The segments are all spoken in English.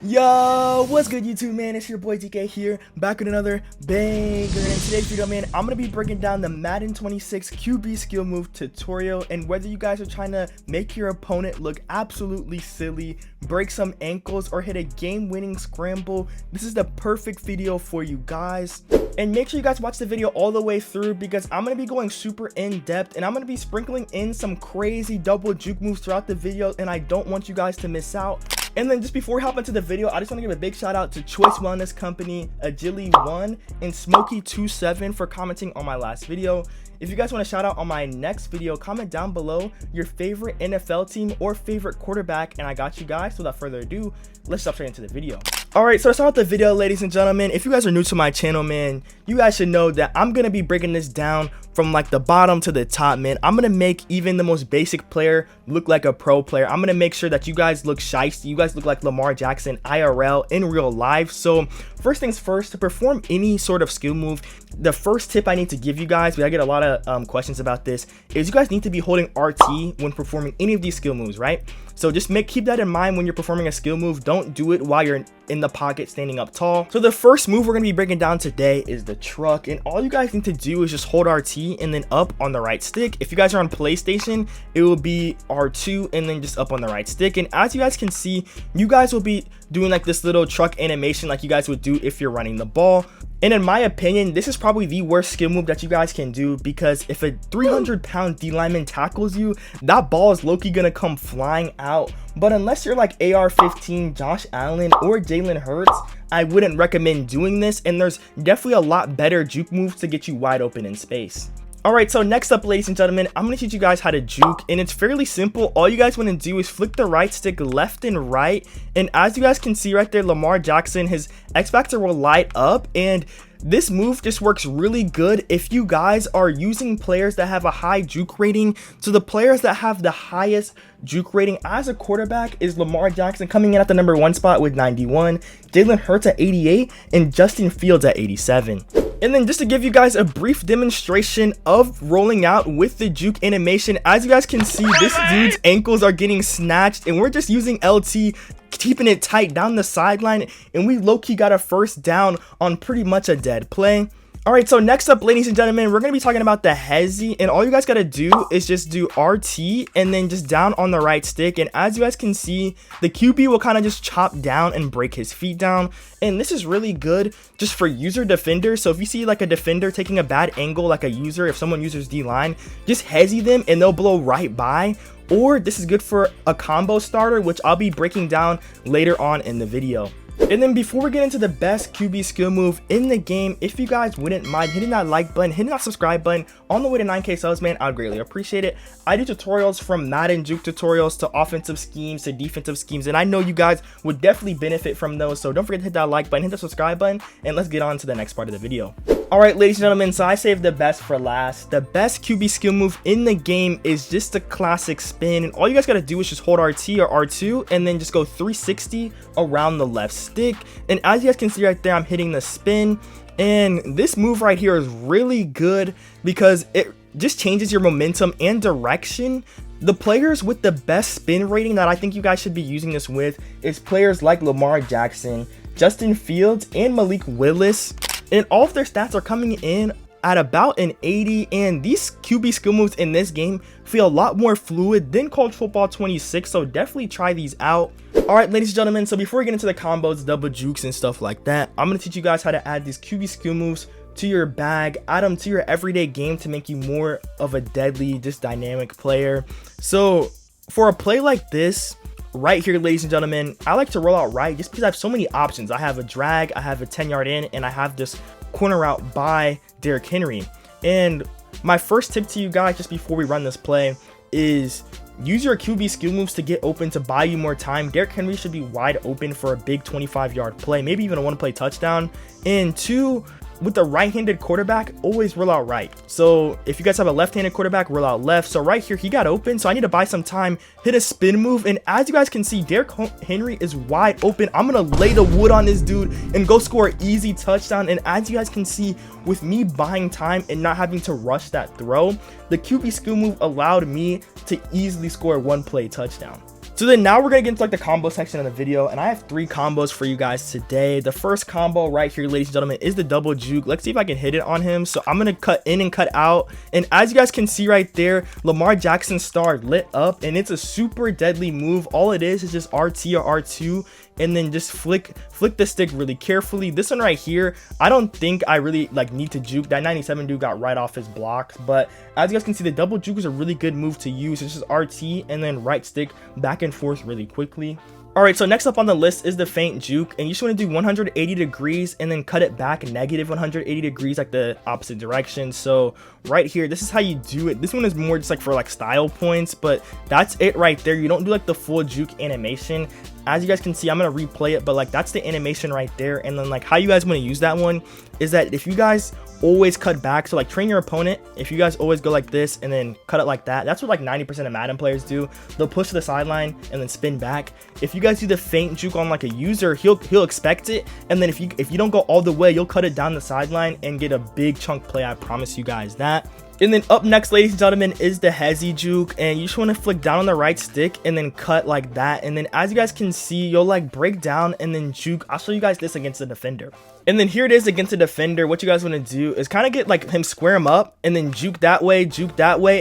Yo, what's good YouTube, man? It's your boy DK here, back with another banger. In today's video, man, I'm gonna be breaking down the Madden 26 QB skill move tutorial. And whether you guys are trying to make your opponent look absolutely silly, break some ankles, or hit a game-winning scramble, this is the perfect video for you guys. And make sure you guys watch the video all the way through, because I'm gonna be going super in-depth and I'm gonna be sprinkling in some crazy double juke moves throughout the video, and I don't want you guys to miss out. And then just before we hop into the video, I just want to give a big shout out to Choice Wellness Company, Agili1, and Smokey27 for commenting on my last video. If you guys want to shout out on my next video, comment down below your favorite NFL team or favorite quarterback, and I got you guys. So without further ado, let's jump straight into the video. Alright, so to start with the video, ladies and gentlemen, if you guys are new to my channel, man, you guys should know that I'm going to be breaking this down from like the bottom to the top, man. I'm going to make even the most basic player look like a pro player. I'm going to make sure that you guys look shiesty. You guys look like Lamar Jackson IRL in real life. So first things first, to perform any sort of skill move, the first tip I need to give you guys, but I get a lot of questions about this, is you guys need to be holding RT when performing any of these skill moves, right? So just keep that in mind when you're performing a skill move. Don't do it while you're in the pocket standing up tall. So the first move we're going to be breaking down today is the truck, and all you guys need to do is just hold RT and then up on the right stick. If you guys are on PlayStation, it will be R2 and then just up on the right stick. And as you guys can see, you guys will be doing like this little truck animation like you guys would do if you're running the ball. And in my opinion, this is probably the worst skill move that you guys can do, because if a 300-pound D lineman tackles you, that ball is low-key gonna come flying out. But unless you're like AR-15, Josh Allen, or Jalen Hurts, I wouldn't recommend doing this, and there's definitely a lot better juke moves to get you wide open in space. Alright, so next up, ladies and gentlemen, I'm going to teach you guys how to juke, and it's fairly simple. All you guys want to do is flick the right stick left and right, and as you guys can see right there, Lamar Jackson, his X Factor will light up, and this move just works really good if you guys are using players that have a high juke rating. So the players that have the highest juke rating as a quarterback is Lamar Jackson, coming in at the #1 spot with 91, Jalen Hurts at 88, and Justin Fields at 87. And then just to give you guys a brief demonstration of rolling out with the juke animation, as you guys can see, this dude's ankles are getting snatched, and we're just using LT, keeping it tight down the sideline, and we low-key got a first down on pretty much a dead play. Alright, so next up, ladies and gentlemen, we're going to be talking about the hezzy, and all you guys got to do is just do RT and then just down on the right stick, and as you guys can see, the QB will kind of just chop down and break his feet down, and this is really good just for user defenders. So if you see like a defender taking a bad angle like a user, if someone uses D-line, just hezzy them and they'll blow right by. Or this is good for a combo starter, which I'll be breaking down later on in the video. And then before we get into the best QB skill move in the game, if you guys wouldn't mind hitting that like button, hitting that subscribe button on the way to 9K subs, man, I'd greatly appreciate it. I do tutorials from Madden juke tutorials to offensive schemes to defensive schemes, and I know you guys would definitely benefit from those. So don't forget to hit that like button, hit the subscribe button, and let's get on to the next part of the video. Alright, ladies and gentlemen, so I saved the best for last. The best QB skill move in the game is just a classic spin, and all you guys got to do is just hold RT or R2 and then just go 360 around the left stick. And as you guys can see right there, I'm hitting the spin, and this move right here is really good because it just changes your momentum and direction. The players with the best spin rating that I think you guys should be using this with is players like Lamar Jackson, Justin Fields, and Malik Willis. And all of their stats are coming in at about an 80, and these QB skill moves in this game feel a lot more fluid than College Football 26, so definitely try these out. Alright, ladies and gentlemen, so before we get into the combos, double jukes, and stuff like that, I'm going to teach you guys how to add these QB skill moves to your bag, add them to your everyday game to make you more of a deadly, just dynamic player. So for a play like this, right here, ladies and gentlemen, I like to roll out right just because I have so many options. I have a drag, I have a 10-yard in, and I have this corner route by Derrick Henry. And my first tip to you guys just before we run this play is use your QB skill moves to get open to buy you more time. Derrick Henry should be wide open for a big 25-yard play, maybe even a one-play touchdown. And two, with the right-handed quarterback, always roll out right. So if you guys have a left-handed quarterback, roll out left. So right here, he got open, so I need to buy some time, hit a spin move, and as you guys can see, Derrick Henry is wide open. I'm gonna lay the wood on this dude and go score an easy touchdown. And as you guys can see, with me buying time and not having to rush that throw, the QB skill move allowed me to easily score a one-play touchdown. So then now we're gonna get into like the combo section of the video, and I have 3 combos for you guys today. The first combo right here, ladies and gentlemen, is the double juke. Let's see if I can hit it on him. So I'm gonna cut in and cut out, and as you guys can see right there, Lamar Jackson star lit up, and it's a super deadly move. All it is just RT or R2, and then just flick the stick really carefully. This one right here, I don't think I really like need to juke. That 97 dude got right off his blocks, but as you guys can see, the double juke is a really good move to use. It's just RT and then right stick back and forth really quickly. Alright, so next up on the list is the feint juke, and you just want to do 180 degrees and then cut it back negative 180 degrees, like the opposite direction. So right here, this is how you do it. This one is more just like for like style points, but that's it right there. You don't do like the full juke animation. As you guys can see, I'm gonna replay it, but like that's the animation right there. And then like how you guys want to use that one is that if you guys always cut back, so like train your opponent, if you guys always go like this and then cut it like that, that's what like 90% of Madden players do. They'll push to the sideline and then spin back. If you guys do the feint juke on like a user, he'll expect it, and then if you don't go all the way, you'll cut it down the sideline and get a big chunk play. I promise you guys that. And then up next, ladies and gentlemen, is the hezzy juke, and you just want to flick down on the right stick and then cut like that. And then as you guys can see, you'll like break down and then juke. I'll show you guys this against the defender. And then here it is against the defender. What you guys want to do is kind of get like him, square him up, and then juke that way,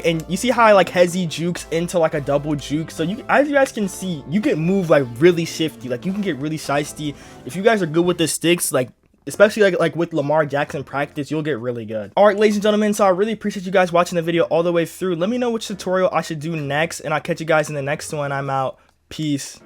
and you see how I like hezzy jukes into like a double juke. So you, as you guys can see, you can move like really shifty, like you can get really shiesty. If you guys are good with the sticks, like especially like with Lamar Jackson practice, you'll get really good. All right, ladies and gentlemen, so I really appreciate you guys watching the video all the way through. Let me know which tutorial I should do next, and I'll catch you guys in the next one. I'm out. Peace.